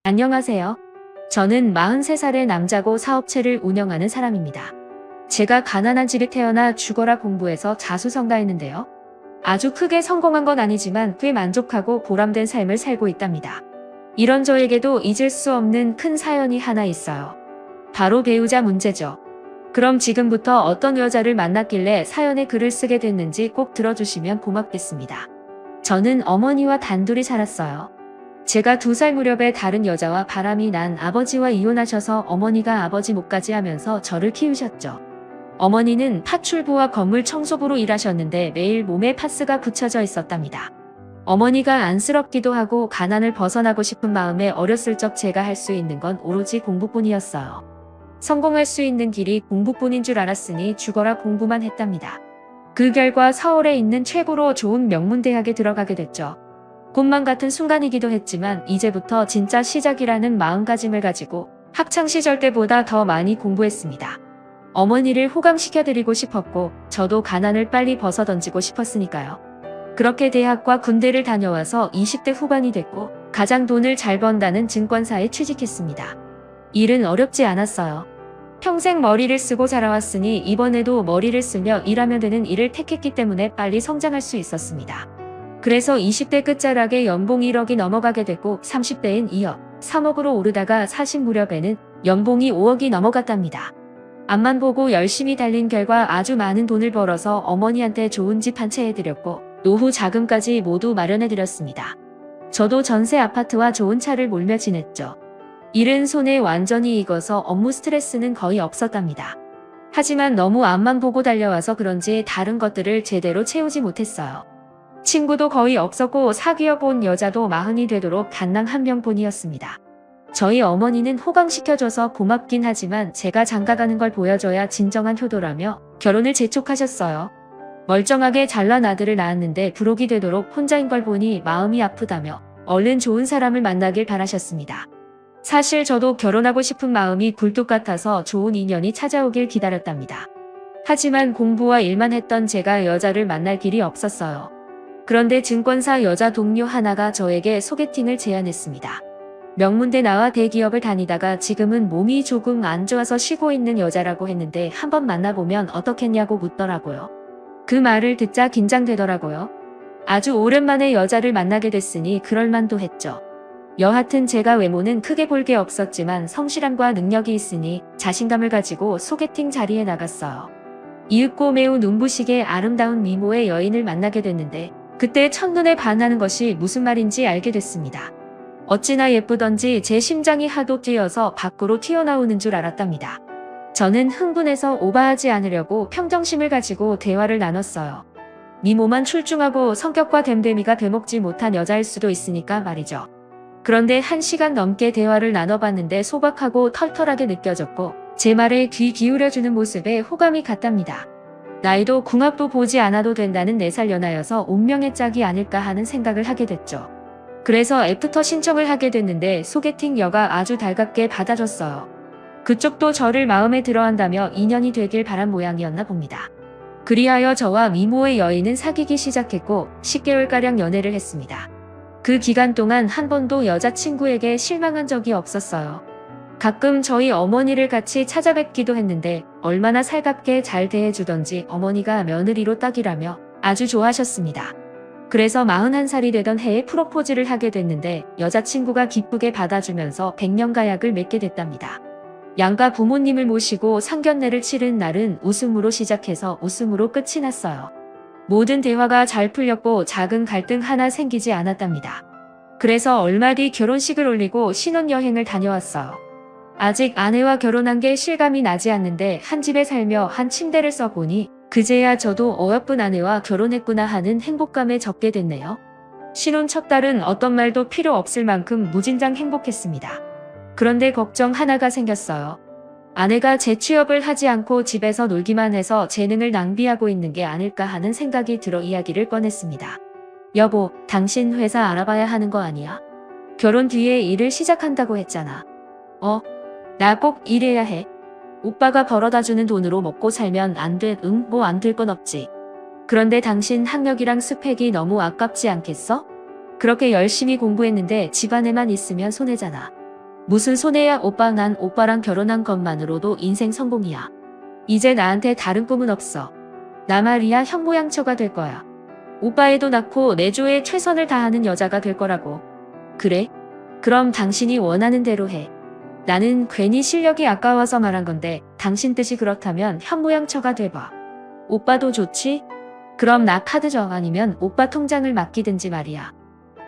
안녕하세요. 저는 43살의 남자고 사업체를 운영하는 사람입니다. 제가 가난한 집에 태어나 죽어라 공부해서 자수성가했는데요. 아주 크게 성공한 건 아니지만 꽤 만족하고 보람된 삶을 살고 있답니다. 이런 저에게도 잊을 수 없는 큰 사연이 하나 있어요. 바로 배우자 문제죠. 그럼 지금부터 어떤 여자를 만났길래 사연에 글을 쓰게 됐는지 꼭 들어주시면 고맙겠습니다. 저는 어머니와 단둘이 살았어요. 제가 2살 무렵에 다른 여자와 바람이 난 아버지와 이혼하셔서 어머니가 아버지 몫까지 하면서 저를 키우셨죠. 어머니는 파출부와 건물 청소부로 일하셨는데 매일 몸에 파스가 붙여져 있었답니다. 어머니가 안쓰럽기도 하고 가난을 벗어나고 싶은 마음에 어렸을 적 제가 할 수 있는 건 오로지 공부뿐이었어요. 성공할 수 있는 길이 공부뿐인 줄 알았으니 죽어라 공부만 했답니다. 그 결과 서울에 있는 최고로 좋은 명문대학에 들어가게 됐죠. 꿈만 같은 순간이기도 했지만 이제부터 진짜 시작이라는 마음가짐을 가지고 학창시절 때보다 더 많이 공부했습니다. 어머니를 호강시켜드리고 싶었고 저도 가난을 빨리 벗어던지고 싶었으니까요. 그렇게 대학과 군대를 다녀와서 20대 후반이 됐고 가장 돈을 잘 번다는 증권사에 취직했습니다. 일은 어렵지 않았어요. 평생 머리를 쓰고 자라왔으니 이번에도 머리를 쓰며 일하면 되는 일을 택했기 때문에 빨리 성장할 수 있었습니다. 그래서 20대 끝자락에 연봉 1억이 넘어가게 됐고 30대엔 2억, 3억으로 오르다가 40 무렵에는 연봉이 5억이 넘어갔답니다. 앞만 보고 열심히 달린 결과 아주 많은 돈을 벌어서 어머니한테 좋은 집 한 채 해드렸고 노후 자금까지 모두 마련해드렸습니다. 저도 전세 아파트와 좋은 차를 몰며 지냈죠. 일은 손에 완전히 익어서 업무 스트레스는 거의 없었답니다. 하지만 너무 앞만 보고 달려와서 그런지 다른 것들을 제대로 채우지 못했어요. 친구도 거의 없었고 사귀어 본 여자도 40이 되도록 단랑 한 명뿐이었습니다. 저희 어머니는 호강시켜줘서 고맙긴 하지만 제가 장가가는 걸 보여줘야 진정한 효도라며 결혼을 재촉하셨어요. 멀쩡하게 잘난 아들을 낳았는데 부록이 되도록 혼자인 걸 보니 마음이 아프다며 얼른 좋은 사람을 만나길 바라셨습니다. 사실 저도 결혼하고 싶은 마음이 굴뚝 같아서 좋은 인연이 찾아오길 기다렸답니다. 하지만 공부와 일만 했던 제가 여자를 만날 길이 없었어요. 그런데 증권사 여자 동료 하나가 저에게 소개팅을 제안했습니다. 명문대 나와 대기업을 다니다가 지금은 몸이 조금 안 좋아서 쉬고 있는 여자라고 했는데 한번 만나보면 어떻겠냐고 묻더라고요. 그 말을 듣자 긴장되더라고요. 아주 오랜만에 여자를 만나게 됐으니 그럴만도 했죠. 여하튼 제가 외모는 크게 볼 게 없었지만 성실함과 능력이 있으니 자신감을 가지고 소개팅 자리에 나갔어요. 이윽고 매우 눈부시게 아름다운 미모의 여인을 만나게 됐는데 그때 첫눈에 반하는 것이 무슨 말인지 알게 됐습니다. 어찌나 예쁘던지 제 심장이 하도 뛰어서 밖으로 튀어나오는 줄 알았답니다. 저는 흥분해서 오버하지 않으려고 평정심을 가지고 대화를 나눴어요. 미모만 출중하고 성격과 됨됨이가 되먹지 못한 여자일 수도 있으니까 말이죠. 그런데 1시간 넘게 대화를 나눠봤는데 소박하고 털털하게 느껴졌고 제 말에 귀 기울여주는 모습에 호감이 갔답니다. 나이도 궁합도 보지 않아도 된다는 4살 연하여서 운명의 짝이 아닐까 하는 생각을 하게 됐죠. 그래서 애프터 신청을 하게 됐는데 소개팅 여가 아주 달갑게 받아줬어요. 그쪽도 저를 마음에 들어한다며 인연이 되길 바란 모양이었나 봅니다. 그리하여 저와 미모의 여인은 사귀기 시작했고 10개월가량 연애를 했습니다. 그 기간 동안 한 번도 여자친구에게 실망한 적이 없었어요. 가끔 저희 어머니를 같이 찾아뵙기도 했는데 얼마나 살갑게 잘 대해주던지 어머니가 며느리로 딱이라며 아주 좋아하셨습니다. 그래서 41살이 되던 해에 프로포즈를 하게 됐는데 여자친구가 기쁘게 받아주면서 백년가약을 맺게 됐답니다. 양가 부모님을 모시고 상견례를 치른 날은 웃음으로 시작해서 웃음으로 끝이 났어요. 모든 대화가 잘 풀렸고 작은 갈등 하나 생기지 않았답니다. 그래서 얼마 뒤 결혼식을 올리고 신혼여행을 다녀왔어요. 아직 아내와 결혼한 게 실감이 나지 않는데 한 집에 살며 한 침대를 써보니 그제야 저도 어여쁜 아내와 결혼했구나 하는 행복감에 젖게 됐네요. 신혼 첫 달은 어떤 말도 필요 없을 만큼 무진장 행복했습니다. 그런데 걱정 하나가 생겼어요. 아내가 재취업을 하지 않고 집에서 놀기만 해서 재능을 낭비하고 있는 게 아닐까 하는 생각이 들어 이야기를 꺼냈습니다. 여보, 당신 회사 알아봐야 하는 거 아니야? 결혼 뒤에 일을 시작한다고 했잖아. 나 꼭 일해야 해. 오빠가 벌어다주는 돈으로 먹고 살면 안 돼. 뭐 안 될 건 없지. 그런데 당신 학력이랑 스펙이 너무 아깝지 않겠어? 그렇게 열심히 공부했는데 집안에만 있으면 손해잖아. 무슨 손해야 오빠, 난 오빠랑 결혼한 것만으로도 인생 성공이야. 이제 나한테 다른 꿈은 없어. 나 말이야 현모양처가 될 거야. 오빠 애도 낳고 내조에 최선을 다하는 여자가 될 거라고. 그래? 그럼 당신이 원하는 대로 해. 나는 괜히 실력이 아까워서 말한 건데 당신 뜻이 그렇다면 현모양처가 돼봐. 오빠도 좋지? 그럼 나 카드 줘. 아니면 오빠 통장을 맡기든지 말이야.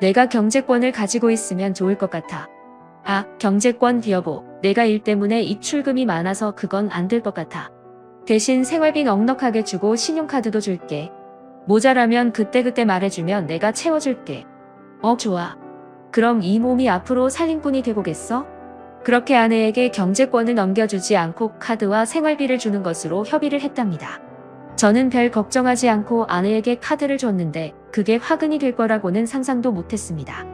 내가 경제권을 가지고 있으면 좋을 것 같아. 아, 경제권 여보. 내가 일 때문에 입출금이 많아서 그건 안 될 것 같아. 대신 생활비 넉넉하게 주고 신용카드도 줄게. 모자라면 그때그때 말해주면 내가 채워줄게. 좋아. 그럼 이 몸이 앞으로 살림꾼이 되보겠어? 그렇게 아내에게 경제권을 넘겨주지 않고 카드와 생활비를 주는 것으로 협의를 했답니다. 저는 별 걱정하지 않고 아내에게 카드를 줬는데 그게 화근이 될 거라고는 상상도 못했습니다.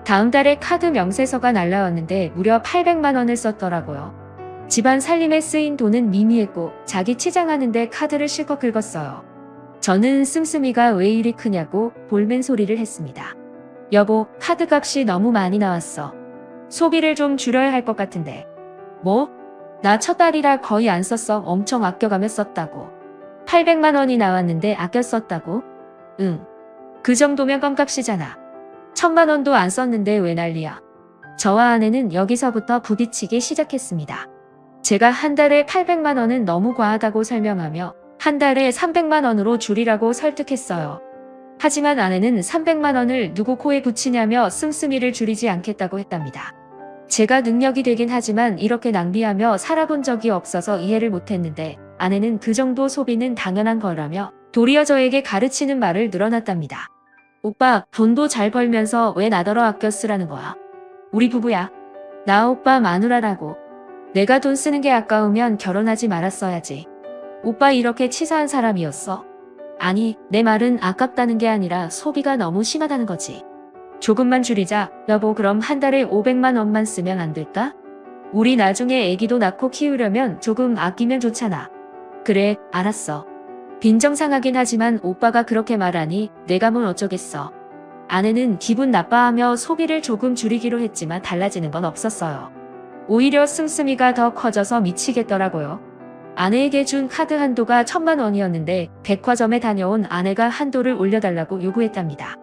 다음 달에 카드 명세서가 날라왔는데 무려 800만 원을 썼더라고요. 집안 살림에 쓰인 돈은 미미했고 자기 치장하는데 카드를 실컷 긁었어요. 저는 씀씀이가 왜 이리 크냐고 볼멘 소리를 했습니다. 여보, 카드값이 너무 많이 나왔어. 소비를 좀 줄여야 할 것 같은데. 뭐? 나 첫 달이라 거의 안 썼어. 엄청 아껴가며 썼다고. 800만 원이 나왔는데 아껴 썼다고? 응. 그 정도면 껌값이잖아. 1000만 원도 안 썼는데 왜 난리야. 저와 아내는 여기서부터 부딪히기 시작했습니다. 제가 한 달에 800만 원은 너무 과하다고 설명하며 한 달에 300만 원으로 줄이라고 설득했어요. 하지만 아내는 300만 원을 누구 코에 붙이냐며 씀씀이를 줄이지 않겠다고 했답니다. 제가 능력이 되긴 하지만 이렇게 낭비하며 살아본 적이 없어서 이해를 못했는데 아내는 그 정도 소비는 당연한 거라며 도리어 저에게 가르치는 말을 늘어놨답니다. 오빠, 돈도 잘 벌면서 왜 나더러 아껴 쓰라는 거야? 우리 부부야. 나 오빠 마누라라고. 내가 돈 쓰는 게 아까우면 결혼하지 말았어야지. 오빠 이렇게 치사한 사람이었어? 아니, 내 말은 아깝다는 게 아니라 소비가 너무 심하다는 거지. 조금만 줄이자. 여보, 그럼 한 달에 500만 원만 쓰면 안 될까? 우리 나중에 애기도 낳고 키우려면 조금 아끼면 좋잖아. 그래, 알았어. 빈정상하긴 하지만 오빠가 그렇게 말하니 내가 뭘 어쩌겠어. 아내는 기분 나빠하며 소비를 조금 줄이기로 했지만 달라지는 건 없었어요. 오히려 씀씀이가 더 커져서 미치겠더라고요. 아내에게 준 카드 한도가 1000만 원이었는데 백화점에 다녀온 아내가 한도를 올려달라고 요구했답니다.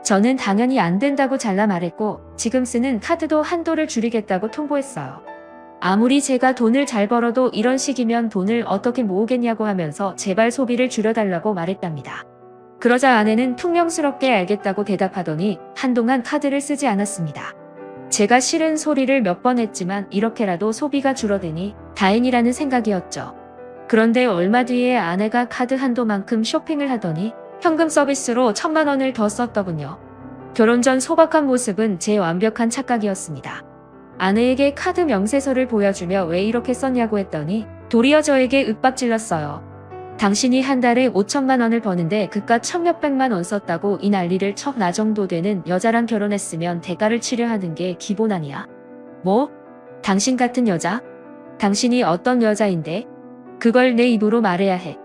저는 당연히 안 된다고 잘라 말했고 지금 쓰는 카드도 한도를 줄이겠다고 통보했어요. 아무리 제가 돈을 잘 벌어도 이런 식이면 돈을 어떻게 모으겠냐고 하면서 제발 소비를 줄여달라고 말했답니다. 그러자 아내는 퉁명스럽게 알겠다고 대답하더니 한동안 카드를 쓰지 않았습니다. 제가 싫은 소리를 몇 번 했지만 이렇게라도 소비가 줄어드니 다행이라는 생각이었죠. 그런데 얼마 뒤에 아내가 카드 한도만큼 쇼핑을 하더니 현금 서비스로 1000만 원을 더 썼더군요. 결혼 전 소박한 모습은 제 완벽한 착각이었습니다. 아내에게 카드 명세서를 보여주며 왜 이렇게 썼냐고 했더니 도리어 저에게 윽박질렀어요. 당신이 한 달에 5천만 원을 버는데 그깟 천몇백만 원 썼다고 이 난리를 쳐. 나 정도 되는 여자랑 결혼했으면 대가를 치려 하는 게 기본 아니야? 뭐? 당신 같은 여자? 당신이 어떤 여자인데? 그걸 내 입으로 말해야 해.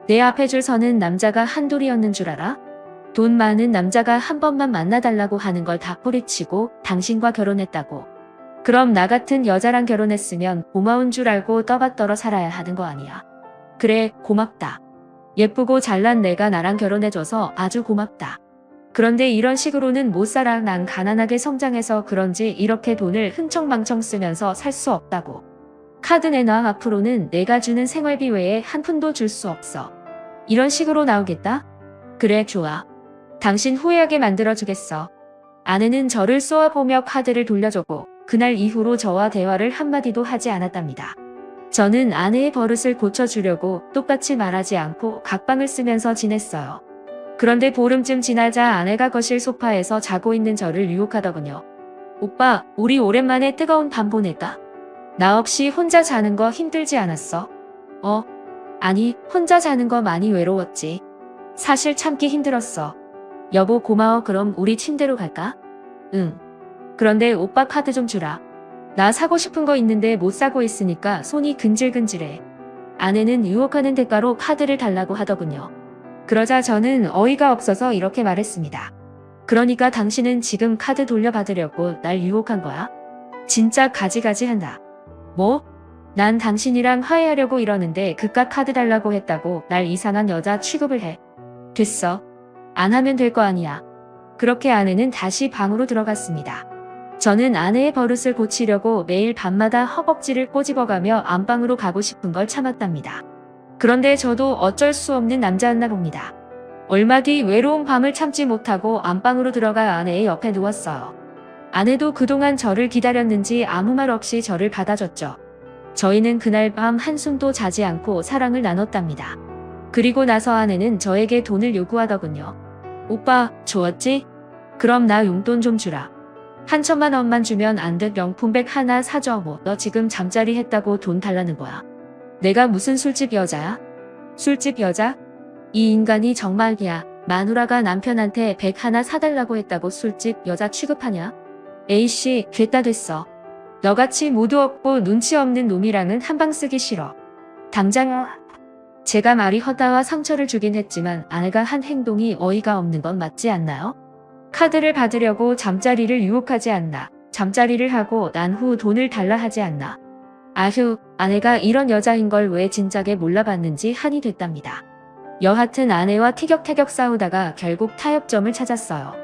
내 앞에 줄 서는 남자가 한둘이었는 줄 알아? 돈 많은 남자가 한 번만 만나달라고 하는 걸 다 뿌리치고 당신과 결혼했다고. 그럼 나 같은 여자랑 결혼했으면 고마운 줄 알고 떠받들어 살아야 하는 거 아니야? 그래, 고맙다. 예쁘고 잘난 내가 나랑 결혼해줘서 아주 고맙다. 그런데 이런 식으로는 못 살아. 난 가난하게 성장해서 그런지 이렇게 돈을 흥청망청 쓰면서 살 수 없다고. 카드 내놔. 앞으로는 내가 주는 생활비 외에 한 푼도 줄 수 없어. 이런 식으로 나오겠다? 그래, 좋아. 당신 후회하게 만들어주겠어. 아내는 저를 쏘아보며 카드를 돌려주고 그날 이후로 저와 대화를 한마디도 하지 않았답니다. 저는 아내의 버릇을 고쳐주려고 똑같이 말하지 않고 각방을 쓰면서 지냈어요. 그런데 보름쯤 지나자 아내가 거실 소파에서 자고 있는 저를 유혹하더군요. 오빠, 우리 오랜만에 뜨거운 밤 보낼까? 나 없이 혼자 자는 거 힘들지 않았어? 아니, 혼자 자는 거 많이 외로웠지. 사실 참기 힘들었어. 여보 고마워. 그럼 우리 침대로 갈까? 응. 그런데 오빠 카드 좀 주라. 나 사고 싶은 거 있는데 못 사고 있으니까 손이 근질근질해. 아내는 유혹하는 대가로 카드를 달라고 하더군요. 그러자 저는 어이가 없어서 이렇게 말했습니다. 그러니까 당신은 지금 카드 돌려받으려고 날 유혹한 거야? 진짜 가지가지 한다. 뭐? 난 당신이랑 화해하려고 이러는데 그깟 카드 달라고 했다고 날 이상한 여자 취급을 해. 됐어. 안 하면 될 거 아니야. 그렇게 아내는 다시 방으로 들어갔습니다. 저는 아내의 버릇을 고치려고 매일 밤마다 허벅지를 꼬집어가며 안방으로 가고 싶은 걸 참았답니다. 그런데 저도 어쩔 수 없는 남자였나 봅니다. 얼마 뒤 외로운 밤을 참지 못하고 안방으로 들어가 아내의 옆에 누웠어요. 아내도 그동안 저를 기다렸는지 아무 말 없이 저를 받아줬죠. 저희는 그날 밤 한숨도 자지 않고 사랑을 나눴답니다. 그리고 나서 아내는 저에게 돈을 요구하더군요. 오빠, 좋았지? 그럼 나 용돈 좀 주라. 1,000만 원만 주면 안 돼. 명품백 하나 사줘. 뭐, 너 지금 잠자리 했다고 돈 달라는 거야. 내가 무슨 술집 여자야? 술집 여자? 이 인간이 정말이야. 마누라가 남편한테 백 하나 사달라고 했다고 술집 여자 취급하냐? A씨, 됐다 됐어. 너같이 모두 없고 눈치 없는 놈이랑은 한방 쓰기 싫어. 당장. 제가 말이 허다와 상처를 주긴 했지만 아내가 한 행동이 어이가 없는 건 맞지 않나요? 카드를 받으려고 잠자리를 유혹하지 않나. 잠자리를 하고 난 후 돈을 달라 하지 않나. 아휴, 아내가 이런 여자인 걸 왜 진작에 몰라봤는지 한이 됐답니다. 여하튼 아내와 티격태격 싸우다가 결국 타협점을 찾았어요.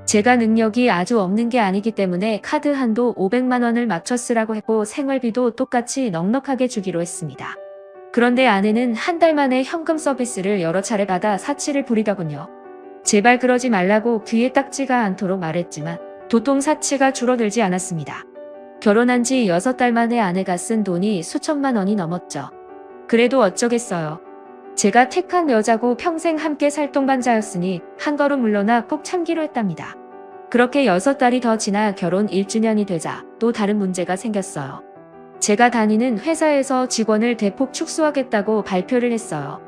제가 능력이 아주 없는 게 아니기 때문에 카드 한도 500만 원을 맞춰 쓰라고 했고 생활비도 똑같이 넉넉하게 주기로 했습니다. 그런데 아내는 한 달 만에 현금 서비스를 여러 차례 받아 사치를 부리더군요. 제발 그러지 말라고 귀에 딱지가 않도록 말했지만 도통 사치가 줄어들지 않았습니다. 결혼한 지 6달 만에 아내가 쓴 돈이 수천만 원이 넘었죠. 그래도 어쩌겠어요. 제가 택한 여자고 평생 함께 살 동반자였으니 한 걸음 물러나 꼭 참기로 했답니다. 그렇게 6달이 더 지나 결혼 1주년이 되자 또 다른 문제가 생겼어요. 제가 다니는 회사에서 직원을 대폭 축소하겠다고 발표를 했어요.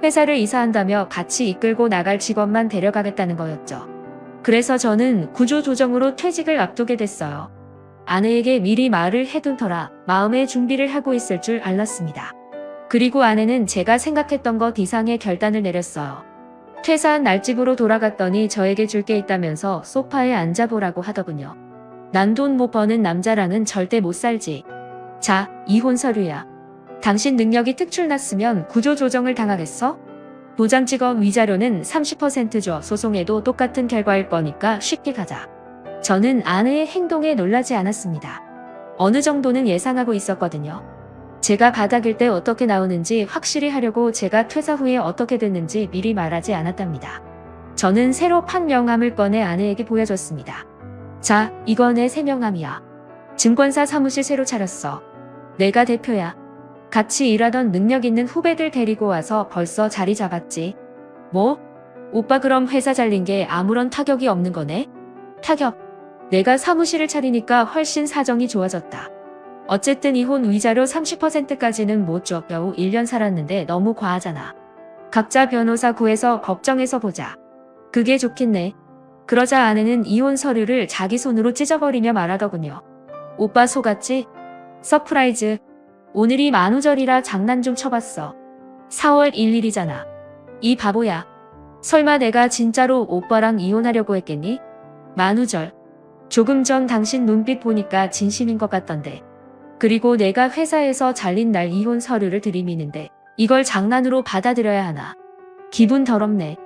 회사를 이사한다며 같이 이끌고 나갈 직원만 데려가겠다는 거였죠. 그래서 저는 구조조정으로 퇴직을 앞두게 됐어요. 아내에게 미리 말을 해둔 터라 마음의 준비를 하고 있을 줄 알았습니다. 그리고 아내는 제가 생각했던 것 이상의 결단을 내렸어요. 퇴사한 날 집으로 돌아갔더니 저에게 줄 게 있다면서 소파에 앉아보라고 하더군요. 난 돈 못 버는 남자랑은 절대 못 살지. 자, 이혼 서류야. 당신 능력이 특출났으면 구조조정을 당하겠어? 도장 찍어. 위자료는 30% 줘. 소송해도 똑같은 결과일 거니까 쉽게 가자. 저는 아내의 행동에 놀라지 않았습니다. 어느 정도는 예상하고 있었거든요. 제가 바닥일 때 어떻게 나오는지 확실히 하려고 제가 퇴사 후에 어떻게 됐는지 미리 말하지 않았답니다. 저는 새로 판 명함을 꺼내 아내에게 보여줬습니다. 자, 이거 내 새 명함이야. 증권사 사무실 새로 차렸어. 내가 대표야. 같이 일하던 능력 있는 후배들 데리고 와서 벌써 자리 잡았지. 뭐? 오빠 그럼 회사 잘린 게 아무런 타격이 없는 거네? 타격. 내가 사무실을 차리니까 훨씬 사정이 좋아졌다. 어쨌든 이혼 위자료 30%까지는 못 줘. 겨우 1년 살았는데 너무 과하잖아. 각자 변호사 구해서 법정에서 보자. 그게 좋겠네. 그러자 아내는 이혼 서류를 자기 손으로 찢어버리며 말하더군요. 오빠 속았지? 서프라이즈. 오늘이 만우절이라 장난 좀 쳐봤어. 4월 1일이잖아. 이 바보야. 설마 내가 진짜로 오빠랑 이혼하려고 했겠니? 만우절. 조금 전 당신 눈빛 보니까 진심인 것 같던데. 그리고 내가 회사에서 잘린 날 이혼 서류를 들이미는데 이걸 장난으로 받아들여야 하나. 기분 더럽네.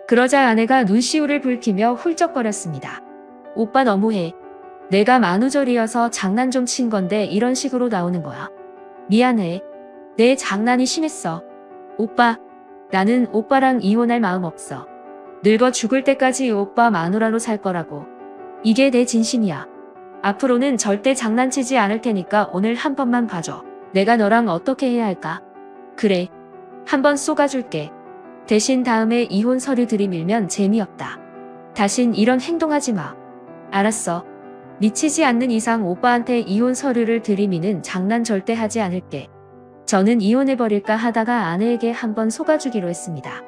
그러자 아내가 눈시울을 붉히며 훌쩍거렸습니다. 오빠 너무해. 내가 만우절이어서 장난 좀 친 건데 이런 식으로 나오는 거야. 미안해. 내 장난이 심했어. 오빠, 나는 오빠랑 이혼할 마음 없어. 늙어 죽을 때까지 오빠 마누라로 살 거라고. 이게 내 진심이야. 앞으로는 절대 장난치지 않을 테니까 오늘 한 번만 봐줘. 내가 너랑 어떻게 해야 할까? 그래. 한번 쏘가줄게. 대신 다음에 이혼 서류 들이밀면 재미없다. 다신 이런 행동하지 마. 알았어. 미치지 않는 이상 오빠한테 이혼 서류를 들이미는 장난 절대 하지 않을게. 저는 이혼해버릴까 하다가 아내에게 한번 속아주기로 했습니다.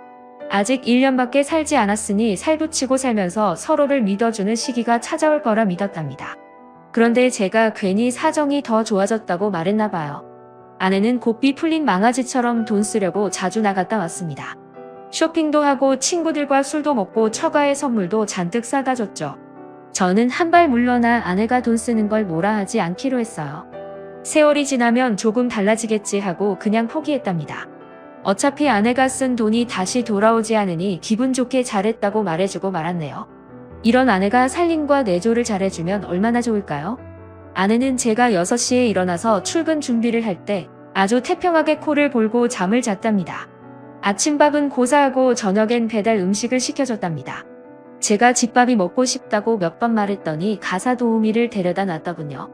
아직 1년밖에 살지 않았으니 살붙이고 살면서 서로를 믿어주는 시기가 찾아올 거라 믿었답니다. 그런데 제가 괜히 사정이 더 좋아졌다고 말했나 봐요. 아내는 고삐 풀린 망아지처럼 돈 쓰려고 자주 나갔다 왔습니다. 쇼핑도 하고 친구들과 술도 먹고 처가에 선물도 잔뜩 사다 줬죠. 저는 한 발 물러나 아내가 돈 쓰는 걸 뭐라 하지 않기로 했어요. 세월이 지나면 조금 달라지겠지 하고 그냥 포기했답니다. 어차피 아내가 쓴 돈이 다시 돌아오지 않으니 기분 좋게 잘했다고 말해주고 말았네요. 이런 아내가 살림과 내조를 잘해주면 얼마나 좋을까요? 아내는 제가 6시에 일어나서 출근 준비를 할 때 아주 태평하게 코를 골고 잠을 잤답니다. 아침밥은 고사하고 저녁엔 배달 음식을 시켜줬답니다. 제가 집밥이 먹고 싶다고 몇 번 말했더니 가사 도우미를 데려다 놨더군요.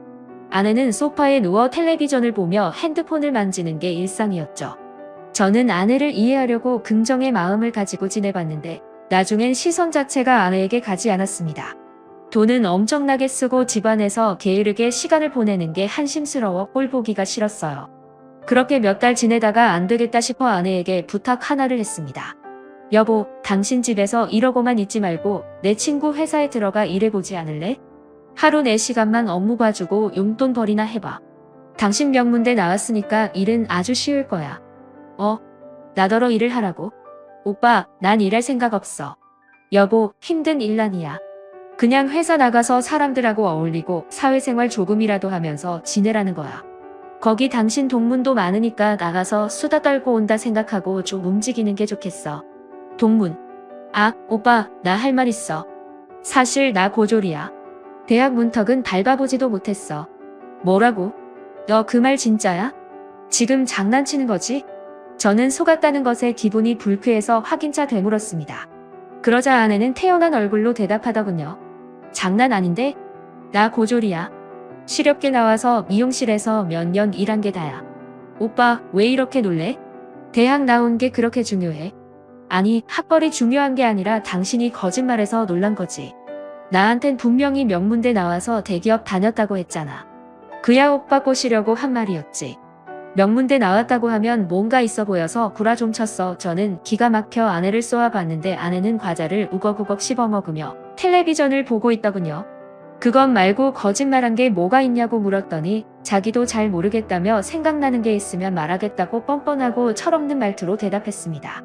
아내는 소파에 누워 텔레비전을 보며 핸드폰을 만지는 게 일상이었죠. 저는 아내를 이해하려고 긍정의 마음을 가지고 지내봤는데 나중엔 시선 자체가 아내에게 가지 않았습니다. 돈은 엄청나게 쓰고 집안에서 게으르게 시간을 보내는 게 한심스러워 꼴 보기가 싫었어요. 그렇게 몇 달 지내다가 안 되겠다 싶어 아내에게 부탁 하나를 했습니다. 여보, 당신 집에서 이러고만 있지 말고 내 친구 회사에 들어가 일해보지 않을래? 하루 4시간만 업무 봐주고 용돈 벌이나 해봐. 당신 명문대 나왔으니까 일은 아주 쉬울 거야. 나더러 일을 하라고? 오빠, 난 일할 생각 없어. 여보, 힘든 일란이야. 그냥 회사 나가서 사람들하고 어울리고 사회생활 조금이라도 하면서 지내라는 거야. 거기 당신 동문도 많으니까 나가서 수다 떨고 온다 생각하고 좀 움직이는 게 좋겠어. 동문. 오빠, 나 할 말 있어. 사실 나 고졸이야. 대학 문턱은 밟아보지도 못했어. 뭐라고? 너 그 말 진짜야? 지금 장난치는 거지? 저는 속았다는 것에 기분이 불쾌해서 확인차 되물었습니다. 그러자 아내는 태연한 얼굴로 대답하더군요. 장난 아닌데? 나 고졸이야. 실업계 나와서 미용실에서 몇 년 일한 게 다야. 오빠, 왜 이렇게 놀래? 대학 나온 게 그렇게 중요해? 아니, 학벌이 중요한 게 아니라 당신이 거짓말해서 놀란 거지. 나한텐 분명히 명문대 나와서 대기업 다녔다고 했잖아. 그야 오빠 꼬시려고 한 말이었지. 명문대 나왔다고 하면 뭔가 있어 보여서 구라 좀 쳤어. 저는 기가 막혀 아내를 쏘아봤는데 아내는 과자를 우걱우걱 씹어먹으며 텔레비전을 보고 있더군요. 그것 말고 거짓말한 게 뭐가 있냐고 물었더니 자기도 잘 모르겠다며 생각나는 게 있으면 말하겠다고 뻔뻔하고 철없는 말투로 대답했습니다.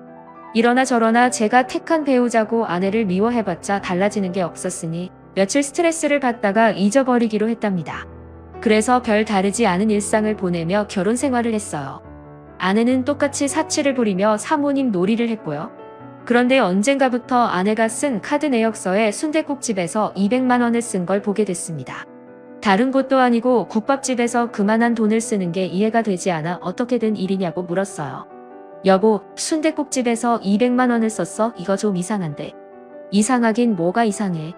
이러나 저러나 제가 택한 배우자고 아내를 미워해봤자 달라지는 게 없었으니 며칠 스트레스를 받다가 잊어버리기로 했답니다. 그래서 별 다르지 않은 일상을 보내며 결혼 생활을 했어요. 아내는 똑같이 사치를 부리며 사모님 놀이를 했고요. 그런데 언젠가부터 아내가 쓴 카드 내역서에 순댓국집에서 200만 원을 쓴 걸 보게 됐습니다. 다른 곳도 아니고 국밥집에서 그만한 돈을 쓰는 게 이해가 되지 않아 어떻게 된 일이냐고 물었어요. 여보, 순댓국집에서 200만 원을 썼어? 이거 좀 이상한데. 이상하긴 뭐가 이상해.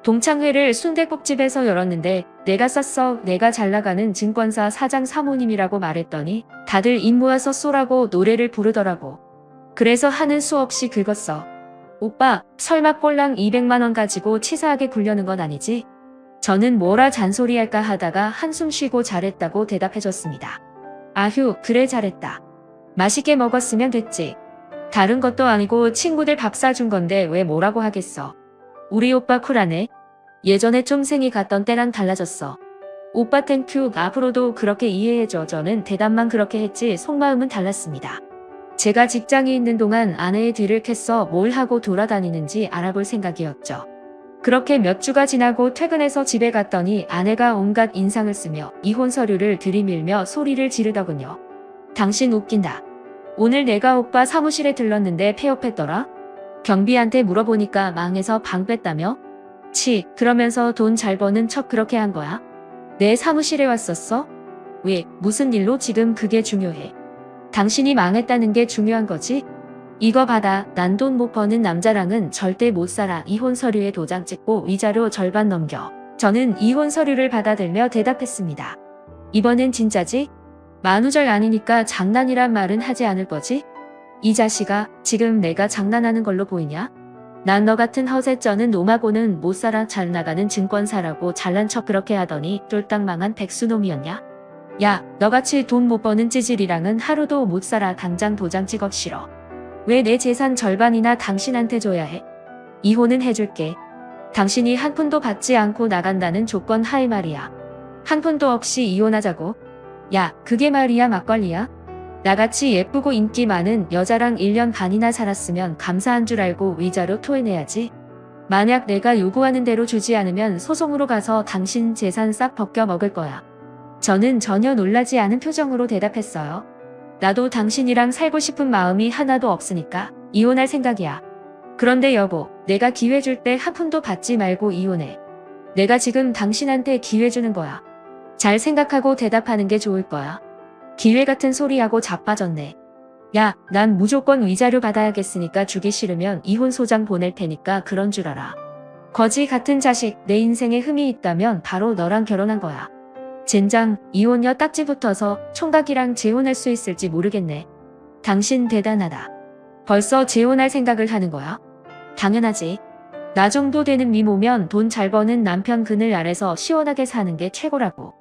동창회를 순댓국집에서 열었는데 내가 썼어. 내가 잘나가는 증권사 사장 사모님이라고 말했더니 다들 입 모아서 쏘라고 노래를 부르더라고. 그래서 하는 수 없이 긁었어. 오빠, 설마 꼴랑 200만 원 가지고 치사하게 굴려는 건 아니지? 저는 뭐라 잔소리할까 하다가 한숨 쉬고 잘했다고 대답해줬습니다. 아휴, 그래 잘했다. 맛있게 먹었으면 됐지. 다른 것도 아니고 친구들 밥 사준 건데 왜 뭐라고 하겠어. 우리 오빠 쿨하네. 예전에 쫌생이 갔던 때랑 달라졌어. 오빠 땡큐. 앞으로도 그렇게 이해해줘. 저는 대답만 그렇게 했지 속마음은 달랐습니다. 제가 직장에 있는 동안 아내의 뒤를 캐서 뭘 하고 돌아다니는지 알아볼 생각이었죠. 그렇게 몇 주가 지나고 퇴근해서 집에 갔더니 아내가 온갖 인상을 쓰며 이혼 서류를 들이밀며 소리를 지르더군요. 당신 웃긴다. 오늘 내가 오빠 사무실에 들렀는데 폐업했더라? 경비한테 물어보니까 망해서 방 뺐다며? 그러면서 돈 잘 버는 척 그렇게 한 거야? 내 사무실에 왔었어? 왜, 무슨 일로? 지금 그게 중요해. 당신이 망했다는 게 중요한 거지? 이거 받아. 난 돈 못 버는 남자랑은 절대 못 살아. 이혼 서류에 도장 찍고 위자료 절반 넘겨. 저는 이혼 서류를 받아들며 대답했습니다. 이번엔 진짜지? 만우절 아니니까 장난이란 말은 하지 않을 거지? 이 자식아, 지금 내가 장난하는 걸로 보이냐? 난 너 같은 허세쩌는 놈하고는 못 살아. 잘 나가는 증권사라고 잘난 척 그렇게 하더니 쫄딱 망한 백수놈이었냐? 야, 너같이 돈 못 버는 찌질이랑은 하루도 못 살아. 당장 도장 찍어 싫어. 왜 내 재산 절반이나 당신한테 줘야 해? 이혼은 해줄게. 당신이 한 푼도 받지 않고 나간다는 조건 하에 말이야. 한 푼도 없이 이혼하자고? 야, 그게 말이야 막걸리야? 나같이 예쁘고 인기 많은 여자랑 1년 반이나 살았으면 감사한 줄 알고 위자료 토해내야지. 만약 내가 요구하는 대로 주지 않으면 소송으로 가서 당신 재산 싹 벗겨 먹을 거야. 저는 전혀 놀라지 않은 표정으로 대답했어요. 나도 당신이랑 살고 싶은 마음이 하나도 없으니까 이혼할 생각이야. 그런데 여보, 내가 기회 줄 때 한 푼도 받지 말고 이혼해. 내가 지금 당신한테 기회 주는 거야. 잘 생각하고 대답하는 게 좋을 거야. 기회 같은 소리하고 자빠졌네. 야, 난 무조건 위자료 받아야겠으니까 주기 싫으면 이혼 소장 보낼 테니까 그런 줄 알아. 거지 같은 자식, 내 인생에 흠이 있다면 바로 너랑 결혼한 거야. 젠장, 이혼녀 딱지 붙어서 총각이랑 재혼할 수 있을지 모르겠네. 당신 대단하다. 벌써 재혼할 생각을 하는 거야? 당연하지. 나 정도 되는 미모면 돈 잘 버는 남편 그늘 아래서 시원하게 사는 게 최고라고.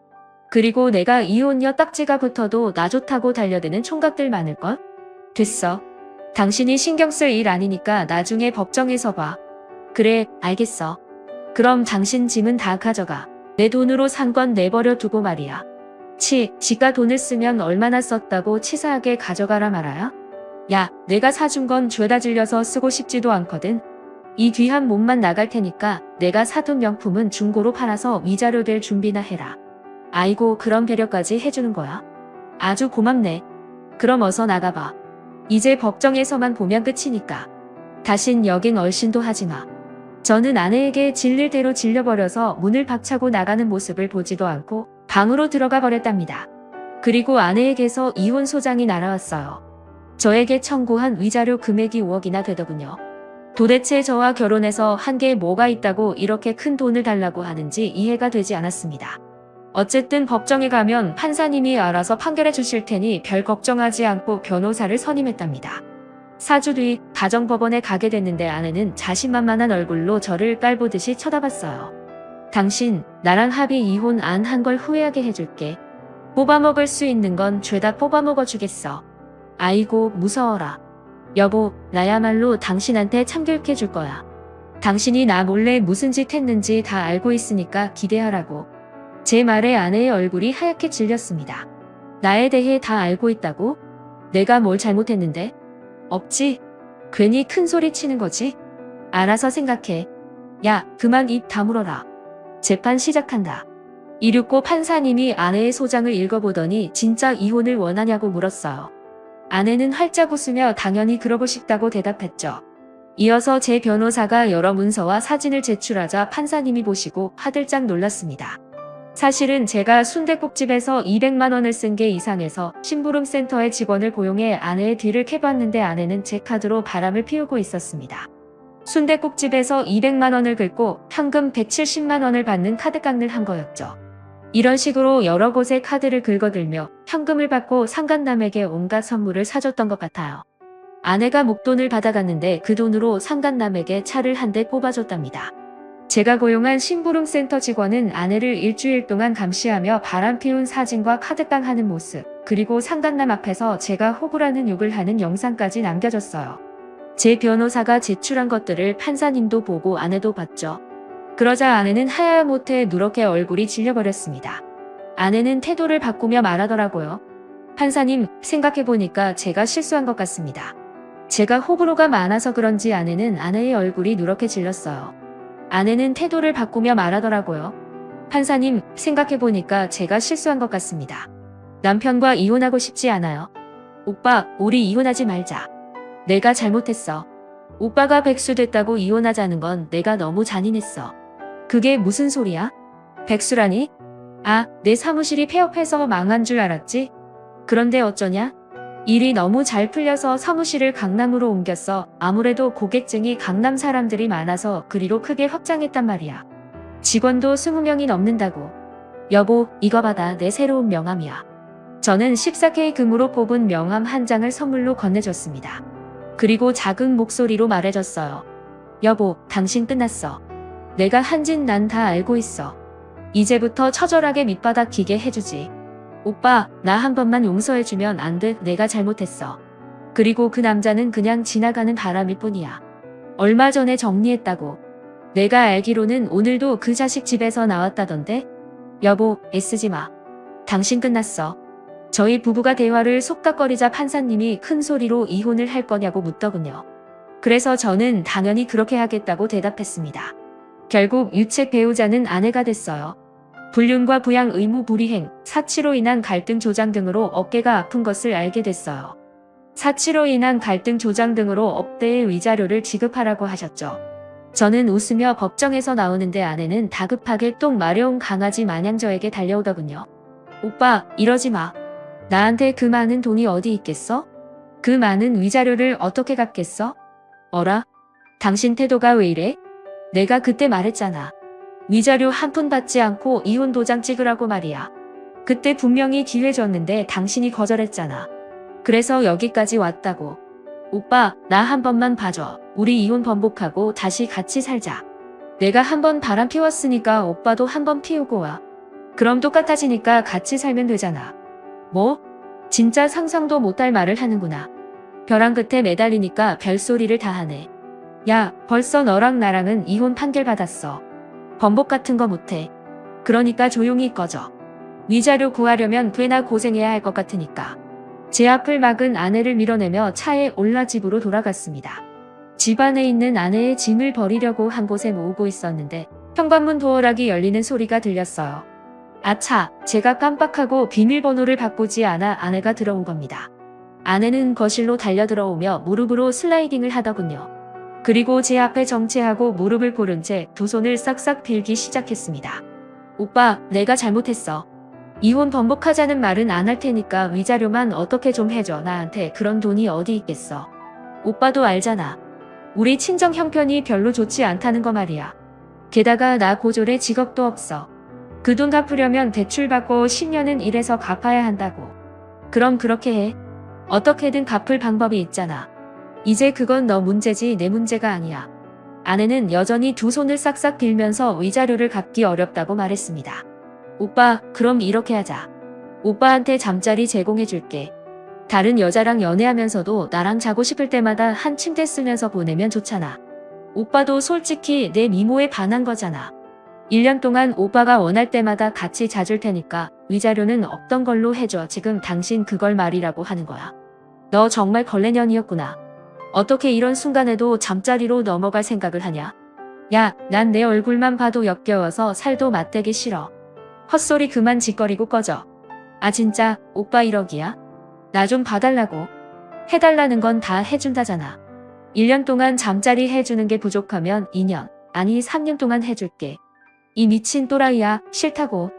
그리고 내가 이혼녀 딱지가 붙어도 나 좋다고 달려드는 총각들 많을걸? 됐어. 당신이 신경 쓸 일 아니니까 나중에 법정에서 봐. 그래, 알겠어. 그럼 당신 짐은 다 가져가. 내 돈으로 산 건 내버려 두고 말이야. 지가 돈을 쓰면 얼마나 썼다고 치사하게 가져가라 말아야? 야, 내가 사준 건 죄다 질려서 쓰고 싶지도 않거든. 이 귀한 몸만 나갈 테니까 내가 사둔 명품은 중고로 팔아서 위자료 될 준비나 해라. 아이고, 그런 배려까지 해주는 거야? 아주 고맙네. 그럼 어서 나가봐. 이제 법정에서만 보면 끝이니까. 다신 여긴 얼씬도 하지마. 저는 아내에게 질릴 대로 질려버려서 문을 박차고 나가는 모습을 보지도 않고 방으로 들어가 버렸답니다. 그리고 아내에게서 이혼 소장이 날아왔어요. 저에게 청구한 위자료 금액이 5억이나 되더군요. 도대체 저와 결혼해서 한 게 뭐가 있다고 이렇게 큰 돈을 달라고 하는지 이해가 되지 않았습니다. 어쨌든 법정에 가면 판사님이 알아서 판결해 주실 테니 별 걱정하지 않고 변호사를 선임했답니다. 4주 뒤 가정법원에 가게 됐는데 아내는 자신만만한 얼굴로 저를 깔보듯이 쳐다봤어요. 당신, 나랑 합의 이혼 안 한 걸 후회하게 해줄게. 뽑아먹을 수 있는 건 죄다 뽑아먹어 주겠어. 아이고, 무서워라. 여보, 나야말로 당신한테 참교육해 줄 거야. 당신이 나 몰래 무슨 짓 했는지 다 알고 있으니까 기대하라고. 제 말에 아내의 얼굴이 하얗게 질렸습니다. 나에 대해 다 알고 있다고? 내가 뭘 잘못했는데? 없지? 괜히 큰 소리 치는 거지? 알아서 생각해. 야, 그만 입 다물어라. 재판 시작한다. 이륙고 판사님이 아내의 소장을 읽어보더니 진짜 이혼을 원하냐고 물었어요. 아내는 활짝 웃으며 당연히 그러고 싶다고 대답했죠. 이어서 제 변호사가 여러 문서와 사진을 제출하자 판사님이 보시고 화들짝 놀랐습니다. 사실은 제가 순댓국집에서 200만 원을 쓴 게 이상해서 심부름센터의 직원을 고용해 아내의 뒤를 캐봤는데 아내는 제 카드로 바람을 피우고 있었습니다. 순댓국집에서 200만 원을 긁고 현금 170만 원을 받는 카드 깡을 한 거였죠. 이런 식으로 여러 곳에 카드를 긁어들며 현금을 받고 상간남에게 온갖 선물을 사줬던 것 같아요. 아내가 목돈을 받아갔는데 그 돈으로 상간남에게 차를 한 대 뽑아줬답니다. 제가 고용한 심부름센터 직원은 아내를 일주일 동안 감시하며 바람 피운 사진과 카드깡 하는 모습, 그리고 상간남 앞에서 제가 호구라는 욕을 하는 영상까지 남겨줬어요. 제 변호사가 제출한 것들을 판사님도 보고 아내도 봤죠. 그러자 아내는 하야못해 누렇게 얼굴이 질려버렸습니다. 아내는 태도를 바꾸며 말하더라고요. 판사님, 생각해보니까 제가 실수한 것 같습니다. 제가 호불호가 많아서 그런지 아내는 아내의 얼굴이 누렇게 질렸어요. 아내는 태도를 바꾸며 말하더라고요. 판사님, 생각해보니까 제가 실수한 것 같습니다. 남편과 이혼하고 싶지 않아요. 오빠, 우리 이혼하지 말자. 내가 잘못했어. 오빠가 백수 됐다고 이혼하자는 건 내가 너무 잔인했어. 그게 무슨 소리야? 백수라니? 아, 내 사무실이 폐업해서 망한 줄 알았지? 그런데 어쩌냐? 일이 너무 잘 풀려서 사무실을 강남으로 옮겼어. 아무래도 고객층이 강남 사람들이 많아서 그리로 크게 확장했단 말이야. 직원도 20명이 넘는다고. 여보, 이거 받아. 내 새로운 명함이야. 저는 14K 금으로 뽑은 명함 한 장을 선물로 건네줬습니다. 그리고 작은 목소리로 말해줬어요. 여보, 당신 끝났어. 내가 한 짓 난 다 알고 있어. 이제부터 처절하게 밑바닥 기게 해주지. 오빠, 나 한 번만 용서해주면 안 돼? 내가 잘못했어. 그리고 그 남자는 그냥 지나가는 바람일 뿐이야. 얼마 전에 정리했다고. 내가 알기로는 오늘도 그 자식 집에서 나왔다던데? 여보, 애쓰지 마. 당신 끝났어. 저희 부부가 대화를 속닥거리자 판사님이 큰 소리로 이혼을 할 거냐고 묻더군요. 그래서 저는 당연히 그렇게 하겠다고 대답했습니다. 결국 유책 배우자는 아내가 됐어요. 불륜과 부양 의무 불이행, 사치로 인한 갈등 조장 등으로 어깨가 아픈 것을 알게 됐어요. 사치로 인한 갈등 조장 등으로 억대의 위자료를 지급하라고 하셨죠. 저는 웃으며 법정에서 나오는데 아내는 다급하게 똥 마려운 강아지 마냥 저에게 달려오더군요. 오빠, 이러지 마. 나한테 그 많은 돈이 어디 있겠어? 그 많은 위자료를 어떻게 갚겠어? 어라? 당신 태도가 왜 이래? 내가 그때 말했잖아. 위자료 한 푼 받지 않고 이혼 도장 찍으라고 말이야. 그때 분명히 기회 줬는데 당신이 거절했잖아. 그래서 여기까지 왔다고. 오빠, 나 한 번만 봐줘. 우리 이혼 번복하고 다시 같이 살자. 내가 한 번 바람 피웠으니까 오빠도 한 번 피우고 와. 그럼 똑같아지니까 같이 살면 되잖아. 뭐? 진짜 상상도 못할 말을 하는구나. 벼랑 끝에 매달리니까 별소리를 다 하네. 야, 벌써 너랑 나랑은 이혼 판결 받았어. 번복 같은 거 못해. 그러니까 조용히 꺼져. 위자료 구하려면 꽤나 고생해야 할 것 같으니까. 제 앞을 막은 아내를 밀어내며 차에 올라 집으로 돌아갔습니다. 집 안에 있는 아내의 짐을 버리려고 한 곳에 모으고 있었는데 현관문 도어락이 열리는 소리가 들렸어요. 아차, 제가 깜빡하고 비밀번호를 바꾸지 않아 아내가 들어온 겁니다. 아내는 거실로 달려들어오며 무릎으로 슬라이딩을 하더군요. 그리고 제 앞에 정체하고 무릎을 꿇은 채 두 손을 싹싹 빌기 시작했습니다. 오빠, 내가 잘못했어. 이혼 번복하자는 말은 안 할 테니까 위자료만 어떻게 좀 해줘. 나한테 그런 돈이 어디 있겠어. 오빠도 알잖아. 우리 친정 형편이 별로 좋지 않다는 거 말이야. 게다가 나 고졸에 직업도 없어. 그 돈 갚으려면 대출 받고 10년은 일해서 갚아야 한다고. 그럼 그렇게 해. 어떻게든 갚을 방법이 있잖아. 이제 그건 너 문제지 내 문제가 아니야. 아내는 여전히 두 손을 싹싹 빌면서 위자료를 갚기 어렵다고 말했습니다. 오빠, 그럼 이렇게 하자. 오빠한테 잠자리 제공해줄게. 다른 여자랑 연애하면서도 나랑 자고 싶을 때마다 한 침대 쓰면서 보내면 좋잖아. 오빠도 솔직히 내 미모에 반한 거잖아. 1년 동안 오빠가 원할 때마다 같이 자줄 테니까 위자료는 없던 걸로 해줘. 지금 당신 그걸 말이라고 하는 거야. 너 정말 걸레년이었구나. 어떻게 이런 순간에도 잠자리로 넘어갈 생각을 하냐? 야, 난 내 얼굴만 봐도 역겨워서 살도 맞대기 싫어. 헛소리 그만 짓거리고 꺼져. 아 진짜 오빠 1억이야? 나 좀 봐달라고. 해달라는 건 다 해준다잖아. 1년 동안 잠자리 해주는 게 부족하면 2년, 아니 3년 동안 해줄게. 이 미친 또라이야, 싫다고.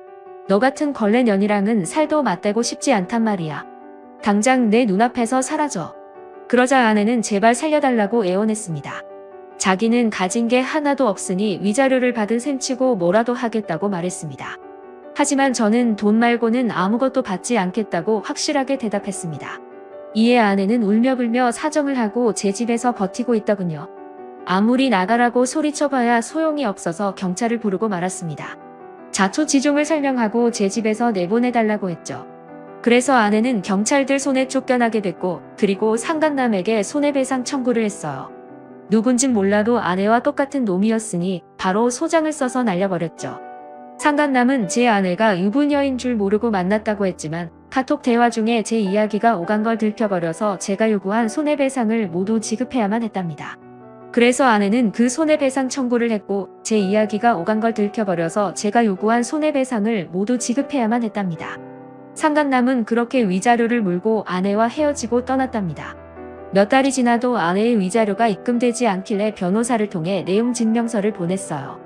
너 같은 걸레년이랑은 살도 맞대고 싶지 않단 말이야. 당장 내 눈앞에서 사라져. 그러자 아내는 제발 살려달라고 애원했습니다. 자기는 가진 게 하나도 없으니 위자료를 받은 셈치고 뭐라도 하겠다고 말했습니다. 하지만 저는 돈 말고는 아무것도 받지 않겠다고 확실하게 대답했습니다. 이에 아내는 울며불며 사정을 하고 제 집에서 버티고 있더군요. 아무리 나가라고 소리쳐봐야 소용이 없어서 경찰을 부르고 말았습니다. 자초지종을 설명하고 제 집에서 내보내달라고 했죠. 그래서 아내는 경찰들 손에 쫓겨나게 됐고 그리고 상간남에게 손해배상 청구를 했어요. 누군진 몰라도 아내와 똑같은 놈이었으니 바로 소장을 써서 날려버렸죠. 상간남은 제 아내가 유부녀인 줄 모르고 만났다고 했지만 카톡 대화 중에 제 이야기가 오간 걸 들켜버려서 제가 요구한 손해배상을 모두 지급해야만 했답니다. 그래서 아내는 그 손해배상 청구를 했고 제 이야기가 오간 걸 들켜버려서 제가 요구한 손해배상을 모두 지급해야만 했답니다. 상간남은 그렇게 위자료를 물고 아내와 헤어지고 떠났답니다. 몇 달이 지나도 아내의 위자료가 입금되지 않길래 변호사를 통해 내용 증명서를 보냈어요.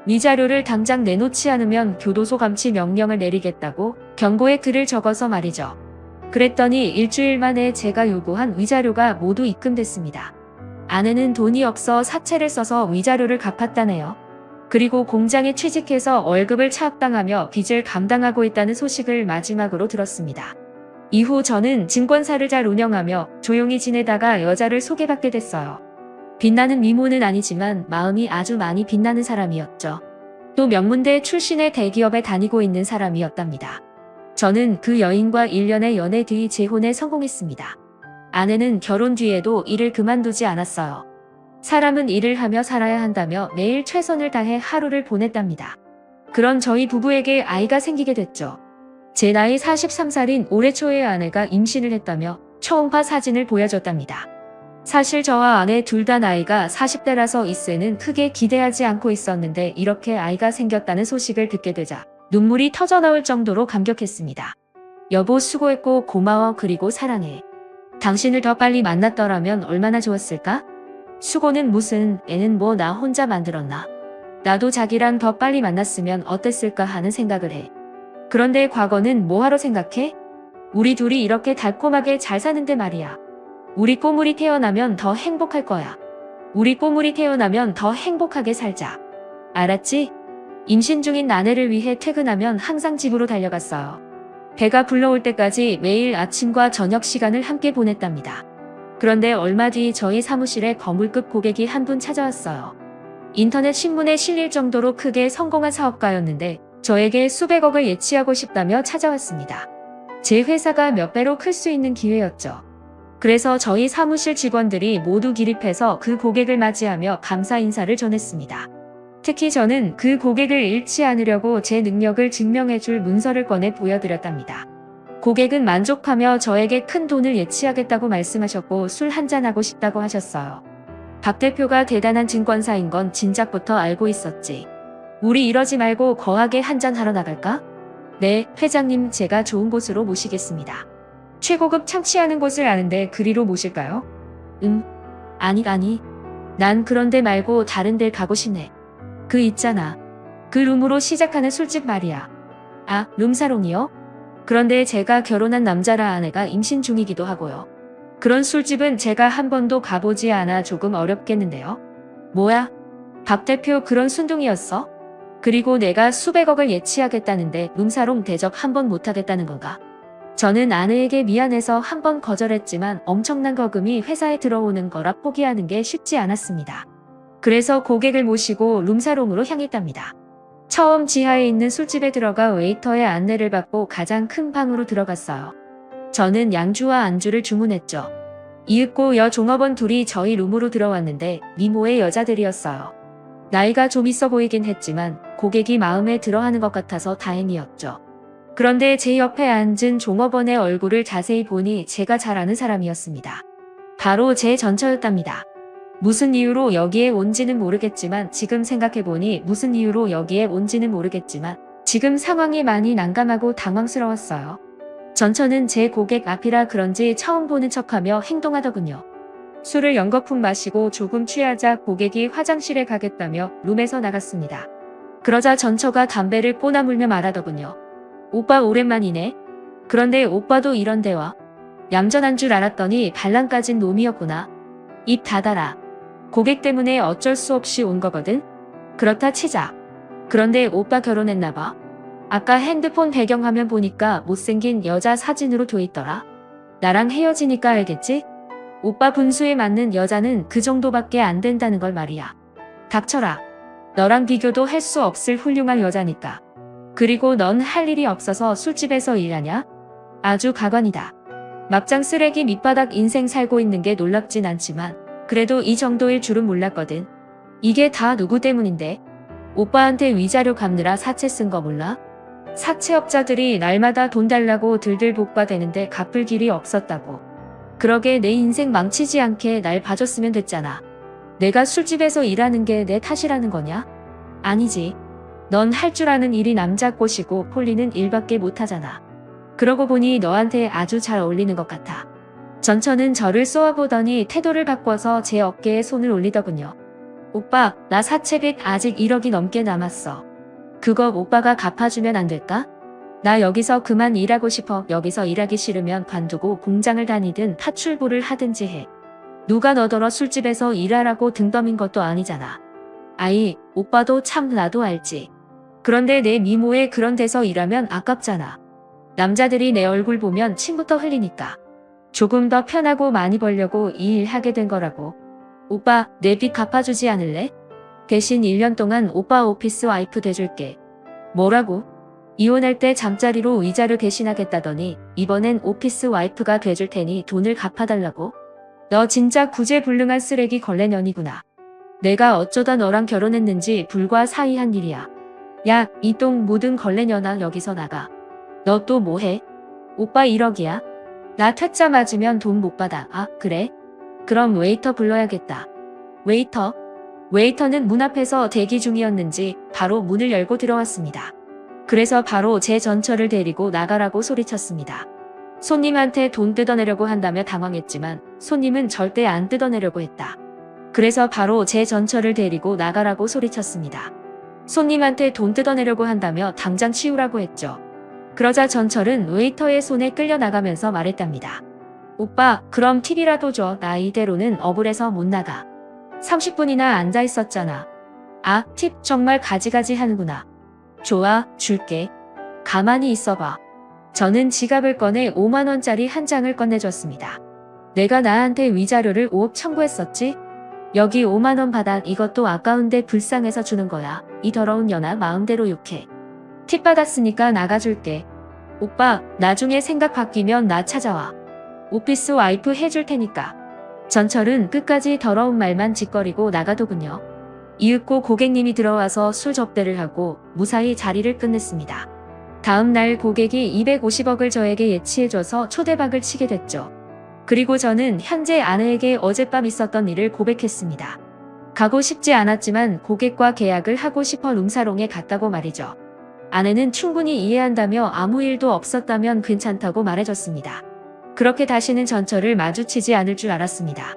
위자료를 당장 내놓지 않으면 교도소 감치 명령을 내리겠다고 경고의 글을 적어서 말이죠. 그랬더니 일주일 만에 제가 요구한 위자료가 모두 입금됐습니다. 아내는 돈이 없어 사채를 써서 위자료를 갚았다네요. 그리고 공장에 취직해서 월급을 차압당하며 빚을 감당하고 있다는 소식을 마지막으로 들었습니다. 이후 저는 증권사를 잘 운영하며 조용히 지내다가 여자를 소개받게 됐어요. 빛나는 미모는 아니지만 마음이 아주 많이 빛나는 사람이었죠. 또 명문대 출신의 대기업에 다니고 있는 사람이었답니다. 저는 그 여인과 1년의 연애 뒤 재혼에 성공했습니다. 아내는 결혼 뒤에도 일을 그만두지 않았어요. 사람은 일을 하며 살아야 한다며 매일 최선을 다해 하루를 보냈답니다. 그런 저희 부부에게 아이가 생기게 됐죠. 제 나이 43살인 올해 초에 아내가 임신을 했다며 초음파 사진을 보여줬답니다. 사실 저와 아내 둘 다 나이가 40대라서 이세는 크게 기대하지 않고 있었는데 이렇게 아이가 생겼다는 소식을 듣게 되자 눈물이 터져나올 정도로 감격했습니다. 여보 수고했고 고마워 그리고 사랑해. 당신을 더 빨리 만났더라면 얼마나 좋았을까? 수고는 무슨 애는 뭐 나 혼자 만들었나? 나도 자기랑 더 빨리 만났으면 어땠을까 하는 생각을 해. 그런데 과거는 뭐하러 생각해? 우리 둘이 이렇게 달콤하게 잘 사는데 말이야. 우리 꼬물이 태어나면 더 행복할 거야. 우리 꼬물이 태어나면 더 행복하게 살자. 알았지? 임신 중인 아내를 위해 퇴근하면 항상 집으로 달려갔어요. 배가 불러올 때까지 매일 아침과 저녁 시간을 함께 보냈답니다. 그런데 얼마 뒤 저희 사무실에 거물급 고객이 한 분 찾아왔어요. 인터넷 신문에 실릴 정도로 크게 성공한 사업가였는데 저에게 수백억을 예치하고 싶다며 찾아왔습니다. 제 회사가 몇 배로 클 수 있는 기회였죠. 그래서 저희 사무실 직원들이 모두 기립해서 그 고객을 맞이하며 감사 인사를 전했습니다. 특히 저는 그 고객을 잃지 않으려고 제 능력을 증명해줄 문서를 꺼내 보여드렸답니다. 고객은 만족하며 저에게 큰 돈을 예치하겠다고 말씀하셨고 술 한잔하고 싶다고 하셨어요. 박 대표가 대단한 증권사인 건 진작부터 알고 있었지. 우리 이러지 말고 거하게 한잔하러 나갈까? 네, 회장님 제가 좋은 곳으로 모시겠습니다. 최고급 참치하는 곳을 아는데 그리로 모실까요? 아니. 난 그런 데 말고 다른 데 가고 싶네. 그 있잖아. 그 룸으로 시작하는 술집 말이야. 아, 룸사롱이요? 그런데 제가 결혼한 남자라 아내가 임신 중이기도 하고요. 그런 술집은 제가 한 번도 가보지 않아 조금 어렵겠는데요. 뭐야? 박 대표 그런 순둥이였어? 그리고 내가 수백억을 예치하겠다는데 룸사롱 대접 한 번 못하겠다는 건가? 저는 아내에게 미안해서 한 번 거절했지만 엄청난 거금이 회사에 들어오는 거라 포기하는 게 쉽지 않았습니다. 그래서 고객을 모시고 룸사롱으로 향했답니다. 처음 지하에 있는 술집에 들어가 웨이터의 안내를 받고 가장 큰 방으로 들어갔어요. 저는 양주와 안주를 주문했죠. 이윽고 여종업원 둘이 저희 룸으로 들어왔는데 미모의 여자들이었어요. 나이가 좀 있어 보이긴 했지만 고객이 마음에 들어하는 것 같아서 다행이었죠. 그런데 제 옆에 앉은 종업원의 얼굴을 자세히 보니 제가 잘 아는 사람이었습니다. 바로 제 전처였답니다. 무슨 이유로 여기에 온지는 모르겠지만 지금 지금 상황이 많이 난감하고 당황스러웠어요. 전처는 제 고객 앞이라 그런지 처음 보는 척하며 행동하더군요. 술을 연거푸 마시고 조금 취하자 고객이 화장실에 가겠다며 룸에서 나갔습니다. 그러자 전처가 담배를 꼬나물며 말하더군요. 오빠 오랜만이네. 그런데 오빠도 이런 데와. 얌전한 줄 알았더니 반란까진 놈이었구나. 입 닫아라. 고객 때문에 어쩔 수 없이 온 거거든. 그렇다 치자. 그런데 오빠 결혼했나봐. 아까 핸드폰 배경화면 보니까 못생긴 여자 사진으로 돼 있더라. 나랑 헤어지니까 알겠지? 오빠 분수에 맞는 여자는 그 정도밖에 안 된다는 걸 말이야. 닥쳐라. 너랑 비교도 할 수 없을 훌륭한 여자니까. 그리고 넌 할 일이 없어서 술집에서 일하냐? 아주 가관이다. 막장 쓰레기 밑바닥 인생 살고 있는 게 놀랍진 않지만 그래도 이 정도일 줄은 몰랐거든. 이게 다 누구 때문인데? 오빠한테 위자료 갚느라 사채 쓴 거 몰라? 사채업자들이 날마다 돈 달라고 들들 볶아대는데 갚을 길이 없었다고. 그러게 내 인생 망치지 않게 날 봐줬으면 됐잖아. 내가 술집에서 일하는 게 내 탓이라는 거냐? 아니지. 넌 할 줄 아는 일이 남자 꽃이고 폴리는 일밖에 못하잖아. 그러고 보니 너한테 아주 잘 어울리는 것 같아. 전처는 저를 쏘아보더니 태도를 바꿔서 제 어깨에 손을 올리더군요. 오빠, 나 사채빚 아직 1억이 넘게 남았어. 그거 오빠가 갚아주면 안 될까? 나 여기서 그만 일하고 싶어. 여기서 일하기 싫으면 관두고 공장을 다니든 파출부를 하든지 해. 누가 너더러 술집에서 일하라고 등 떠민 것도 아니잖아. 아이, 오빠도 참 나도 알지. 그런데 내 미모에 그런 데서 일하면 아깝잖아. 남자들이 내 얼굴 보면 침부터 흘리니까. 조금 더 편하고 많이 벌려고 이 일 하게 된 거라고. 오빠, 내 빚 갚아주지 않을래? 대신 1년 동안 오빠 오피스 와이프 돼줄게. 뭐라고? 이혼할 때 잠자리로 이자를 대신하겠다더니 이번엔 오피스 와이프가 돼줄 테니 돈을 갚아달라고? 너 진짜 구제불능한 쓰레기 걸레년이구나. 내가 어쩌다 너랑 결혼했는지 불과 사이한 일이야. 야, 이 똥 묻은 걸레년아 여기서 나가. 너 또 뭐해? 오빠 1억이야? 나 퇴짜 맞으면 돈 못 받아. 아, 그래? 그럼 웨이터 불러야겠다. 웨이터? 웨이터는 문 앞에서 대기 중이었는지 바로 문을 열고 들어왔습니다. 그래서 바로 제 전처를 데리고 나가라고 소리쳤습니다. 손님한테 돈 뜯어내려고 한다며 당황했지만 손님은 절대 안 뜯어내려고 했다. 그래서 바로 제 전처를 데리고 나가라고 소리쳤습니다. 손님한테 돈 뜯어내려고 한다며 당장 치우라고 했죠. 그러자 전철은 웨이터의 손에 끌려 나가면서 말했답니다. 오빠, 그럼 팁이라도 줘. 나 이대로는 억울해서 못 나가. 30분이나 앉아 있었잖아. 아, 팁 정말 가지가지 하는구나. 좋아, 줄게. 가만히 있어봐. 저는 지갑을 꺼내 5만원짜리 한 장을 건네줬습니다. 내가 나한테 위자료를 5억 청구했었지? 여기 5만원 받아. 이것도 아까운데 불쌍해서 주는 거야. 이 더러운 년아, 마음대로 욕해. 팁 받았으니까 나가줄게. 오빠, 나중에 생각 바뀌면 나 찾아와. 오피스 와이프 해줄 테니까. 전철은 끝까지 더러운 말만 짓거리고 나가더군요. 이윽고 고객님이 들어와서 술 접대를 하고 무사히 자리를 끝냈습니다. 다음 날 고객이 250억을 저에게 예치해줘서 초대박을 치게 됐죠. 그리고 저는 현재 아내에게 어젯밤 있었던 일을 고백했습니다. 가고 싶지 않았지만 고객과 계약을 하고 싶어 룸사롱에 갔다고 말이죠. 아내는 충분히 이해한다며 아무 일도 없었다면 괜찮다고 말해줬습니다. 그렇게 다시는 전철을 마주치지 않을 줄 알았습니다.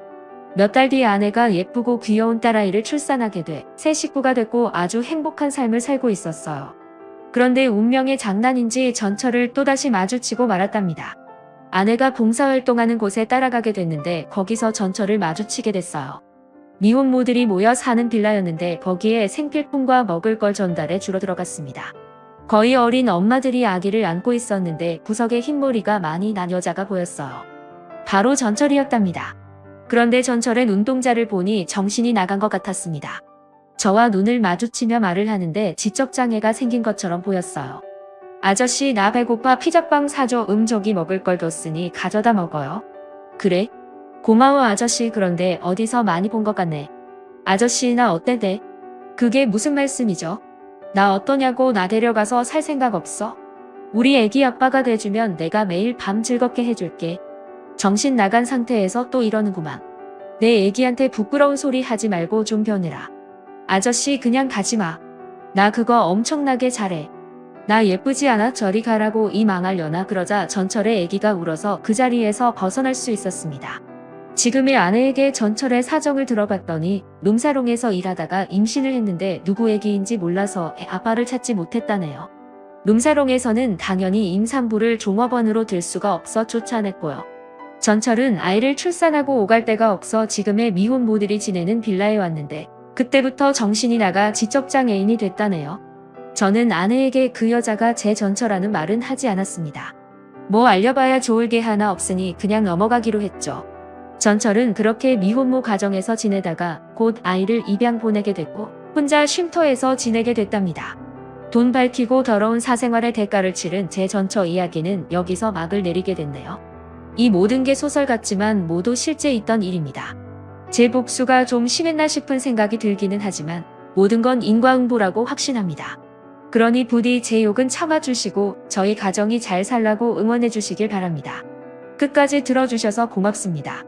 몇 달 뒤 아내가 예쁘고 귀여운 딸아이를 출산하게 돼 새 식구가 됐고 아주 행복한 삶을 살고 있었어요. 그런데 운명의 장난인지 전철을 또다시 마주치고 말았답니다. 아내가 봉사활동하는 곳에 따라가게 됐는데 거기서 전철을 마주치게 됐어요. 미혼모들이 모여 사는 빌라였는데 거기에 생필품과 먹을 걸 전달해 주러 들어갔습니다. 거의 어린 엄마들이 아기를 안고 있었는데 구석에 흰머리가 많이 난 여자가 보였어요. 바로 전철이었답니다. 그런데 전철의 눈동자를 보니 정신이 나간 것 같았습니다. 저와 눈을 마주치며 말을 하는데 지적장애가 생긴 것처럼 보였어요. 아저씨, 나 배고파. 피자빵 사줘. 저기 먹을 걸 뒀으니 가져다 먹어요. 그래? 고마워 아저씨. 그런데 어디서 많이 본 것 같네. 아저씨, 나 어때대? 그게 무슨 말씀이죠? 나 어떠냐고. 나 데려가서 살 생각 없어? 우리 애기 아빠가 돼주면 내가 매일 밤 즐겁게 해줄게. 정신 나간 상태에서 또 이러는구만. 내 애기한테 부끄러운 소리 하지 말고 좀 변해라. 아저씨, 그냥 가지마. 나 그거 엄청나게 잘해. 나 예쁘지 않아? 저리 가라고 이 망할려나. 그러자 전철의 애기가 울어서 그 자리에서 벗어날 수 있었습니다. 지금의 아내에게 전철의 사정을 들어봤더니 룸사롱에서 일하다가 임신을 했는데 누구 애기인지 몰라서 아빠를 찾지 못했다네요. 룸사롱에서는 당연히 임산부를 종업원으로 들 수가 없어 쫓아냈고요. 전철은 아이를 출산하고 오갈 데가 없어 지금의 미혼모들이 지내는 빌라에 왔는데 그때부터 정신이 나가 지적장애인이 됐다네요. 저는 아내에게 그 여자가 제 전처라는 말은 하지 않았습니다. 뭐 알려봐야 좋을 게 하나 없으니 그냥 넘어가기로 했죠. 전철은 그렇게 미혼모 가정에서 지내다가 곧 아이를 입양 보내게 됐고 혼자 쉼터에서 지내게 됐답니다. 돈 밝히고 더러운 사생활의 대가를 치른 제 전처 이야기는 여기서 막을 내리게 됐네요. 이 모든 게 소설 같지만 모두 실제 있던 일입니다. 제 복수가 좀 심했나 싶은 생각이 들기는 하지만 모든 건 인과응보라고 확신합니다. 그러니 부디 제 욕은 참아주시고 저희 가정이 잘 살라고 응원해 주시길 바랍니다. 끝까지 들어주셔서 고맙습니다.